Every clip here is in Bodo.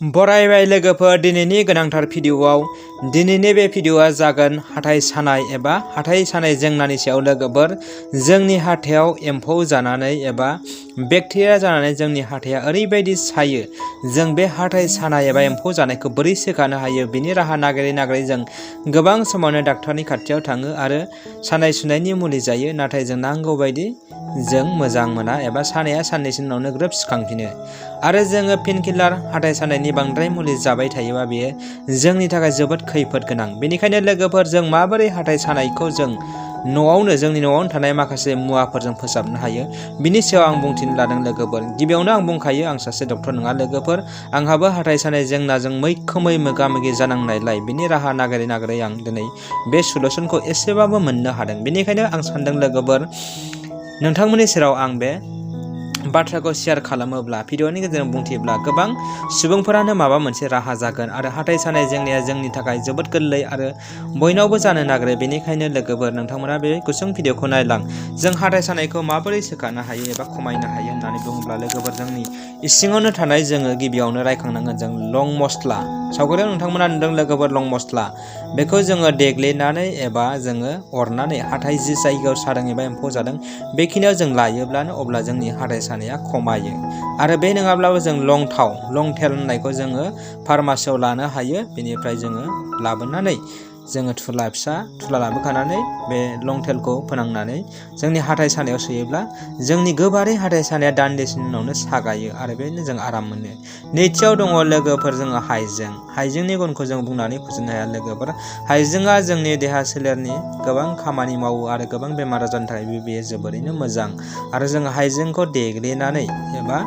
बरायबाय लोगोफोर, दिनैनि गोनांथार भिडिअआव दिनैनि बे भिडिअआ जागोन हाथाइ सानाय एबा हाथाइ सानाय जेंनानि सायाव। लोगोफोर, जोंनि हाथायाव एम्फौ जानानै एबा बेक्टेरिया जानानै जोंनि हाथाया ओरैबायदि सायो। जों बे हाथाइ सानाय एबा एम्फौ जानायखौ बोरै सोखानो हायो, बिनि राहा नागिरै जों गोबां समावनो डाक्टारनि खाथियाव थाङो आरो सानाय सुनायनि मुलि जायो, नाथाय जों नांगौ बायदि जों मोजां मोना एबा सानाया साननैसो उनावनो ग्रोब सिखांफिनो। आरो जोङो पेनकिलार हाथाइ सानायनि बांद्राय मुलि जाबाय थायोबा बेयो जोंनि थाखाय जोबोद खैफोद गोनां। बेनिखायनो लोगोफोर, जों माबोरै हाथाइ सानायखौ जों जोंनि न'आवनो थानाय माखासे मुवाफोरजों फोसाबनो हायो, बिनि सायाव आं बुंथिनो लादों लोगोफोर। गिबियावनो आं बुंखायो, आं सासे डक्टर नङा लोगोफोर। आंहाबो हाथाइ सानाय जेंनाजों मैखोमै मोगा-मोगि जानांनायलाय बिनि राहा नागिरै आं दिनै बे सलुसनखौ एसेबाबो मोननो हादों। बेनिखायनो आं सानदों लोगोफोर, नोंथांमोननि सेराव आं बे बाथ्राखौ शेयार खालामोब्ला, भिडिअनि गेजेरजों बुंथियोब्ला गोबां सुबुंफोरानो माबा मोनसे राहा जागोन। आरो हाथाइ सानाय जेंनाया जोंनि थाखाय जोबोद गोरलै आरो बयनावबो जानो नागिरो। बेनिखायनो लोगोफोर, नोंथांमोना बे गुसुं भिडिअखौ नायलां। जों हाथाइ सानायखौ माबोरै सोखानो हायो एबा खमायनो हायो होननानै बुङोब्ला लोगोफोर, जोंनि इसिङावनो थानाय जोङो गिबियावनो रायखांनांगोन जों लं मस्ला। सावगारियाव नोंथांमोना नुदों लोगोफोर लं मस्ला। बेखौ जोङो देग्लिनानै एबा जोङो अरनानै हाथाइ जि जायगायाव सादों एबा एम्फौ जादों बेखिनियाव जों लायोब्लानो अब्ला जोंनि हाथाइ सानाया खमायो। आरो बे नङाब्लाबो जों लं तेल होननायखौ जोङो फार्मासियाव लानो हायो। बेनिफ्राय जोङो लाबोनानै जोङो थुला लाबोखानानै बे लं तेलखौ फोनांनानै जोंनि हाथाइ सानायाव सोयोब्ला जोंनि गोबारै हाथाइ सानाया दान्दिसेनि उनावनो सागायो आरो बेनो जों आराम मोनो। नैथियाव दङ लोगोफोर जोङो हाइजेंनि गुनखौ जों बुंनानै फोजोबनो हाया लोगोफोर। हाइजेंआ जोंनि देहा सोलेरनि गोबां खामानि मावो आरो गोबां बेमार आजारनि थाखाय बेयो जोबोरैनो मोजां। आरो जोङो हाइजेंखौ देग्लिनानै एबा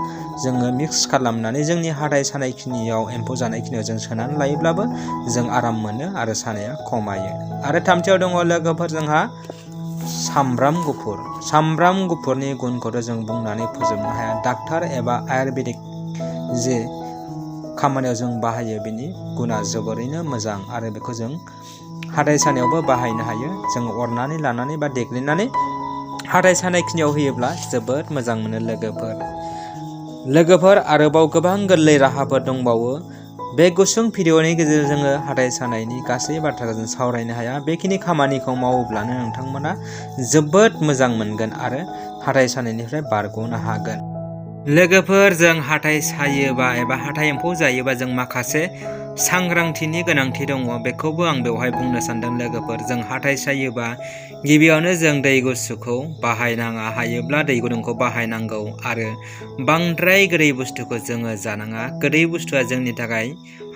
जोङो मिक्स खालामनानै जोंनि हाथाइ सानाय खिनियाव, एम्फौ जानाय खिनियाव जों सोनानै लायोब्लाबो जों आराम मोनो आरो सानाया खमायो। आरो थामथियाव दङ लोगोफोर जोंहा सामब्राम गुफुरनि गुनखौथ' जों बुंनानै फोजोबनो हाया। डाक्टार एबा आयुर्वेदिक जे खामानियाव जों बाहायो बिनि गुना जोबोरैनो मोजां आरो बेखौ जों हाथाइ सानायावबो बाहायनो हायो। जों अरनानै लानानै बा देग्लिनानै हाथाइ सानाय खिनियाव होयोब्ला जोबोद मोजां मोनो लोगोफोर। आरोबाव गोबां गोरलै राहाफोर दंबावो। बे गुसुं भिडिअनि गेजेरजों जोङो हाथाइ सानायनि गासै बाथ्राखौ जों सावरायनो हाया। बेखिनि खामानिखौ मावोब्लानो नोंथांमोना जोबोद मोजां मोनगोन आरो हाथाइ सानायनिफ्राय बारग'नो हागोन। लोगोफोर, जों हाथाइ सायोबा एबा हाथाइ एम्फौ जायोबा जों माखासे सांग्रांथिनि गोनांथि दङ। बेखौबो आं बेवहाय बुंनो सानदों लोगोफोर। जों हाथाइ सायोबा गिबियावनो जों दै गुसुखौ बाहायनाङा, हायोब्ला दै गुदुंखौ बाहायनांगौ। आरो बांद्राय गोदै बुस्थुखौ जोङो जानाङा। गोदै बुस्थुआ जोंनि थाखाय,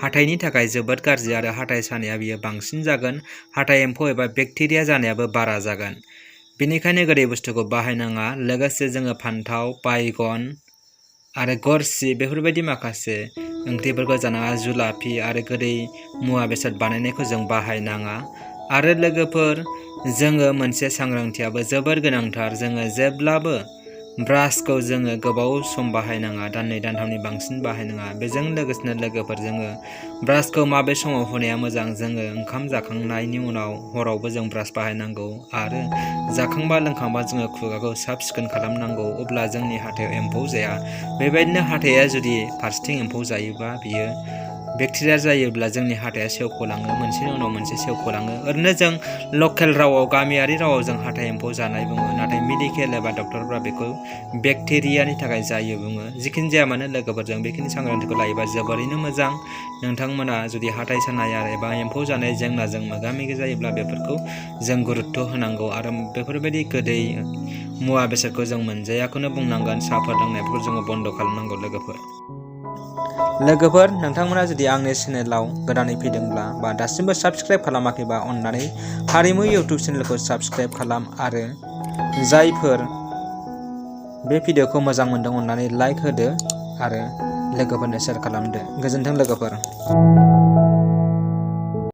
हाथाइनि थाखाय जोबोद गाज्रि आरो हाथाइ सानाया बियो बांसिन जागोन। हाथाइ एम्फौ एबा बेक्टेरिया जानायाबो बारा जागोन। बेनिखायनो गोदै बुस्थुखौ बाहायनाङा। लोगोसे जोङो फान्थाव, बायगन आरो गरसि बेफोरबायदि माखासे ओंख्रिफोरखौ जानाङा। जुलाफि आरो गोदै मुवा बेसाद बानायनायखौ जों बाहायनाङा। आरो लोगोफोर, जोङो मोनसे सांग्रांथियाबो जोबोर गोनांथार। जोङो जेब्लाबो ब्रासखौ जोङो गोबाव सम बाहायनाङा, दाननै दानथामनि बांसिन बाहायनाङा। बेजों लोगोसेनो लोगोफोर, जोङो ब्रासखौ माबे समाव होनाया मोजां, जोङो ओंखाम जाखांनायनि उनाव हरावबो जों ब्रास बाहायनांगौ। आरो जाखांबा लोंखांबा जोङो खुगाखौ साब सिखोन खालामनांगौ, अब्ला जोंनि हाथायाव एम्फौ जाया। बेबायदिनो हाथाया जुदि फारसेथिं एम्फौ जायोबा बियो बेक्टेरिया जायोब्ला जोंनि हाथाया सेवख'लाङो, मोनसेनि उनाव मोनसे सेवख'लाङो। ओरैनो जों लकेल रावाव, गामियारि रावाव जों हाथाइ एम्फौ जानाय बुङो, नाथाय मेडिकेल एबा डक्टरफ्रा बेखौ बेक्टेरियानि थाखाय जायो बुङो। जिखिनि जाया मानो लोगोफोर, जों बेखिनि सांग्रांथिखौ लायोबा जोबोरैनो मोजां। नोंथांमोना जुदि हाथाइ सानाय एबा एम्फौ जानाय जेंनाजों मोगा-मोगि जायोब्ला बेफोरखौ जों गुरुत्थ' होनांगौ आरो बेफोरबायदि गोदै मुवा बेसादखौ जों मोनजायाखौनो बुंनांगोन। साहाफोर लोंनायफोरखौ जोङो बन्द' खालामनांगौ लोगोफोर। नोंथांमोना जुदि आंनि चेनेलाव गोदानै फैदोंब्ला बा दासिमबो साबस्क्राइब खालामाखैबा अननानै हारिमु इउटुब चेनेलखौ साबस्क्राइब खालाम। आरो जायफोर बे भिडिअखौ मोजां मोनदों अननानै लाइक होदो आरो लोगोफोरनो शेयार खालामदो। गोजोन्थों लोगोफोर।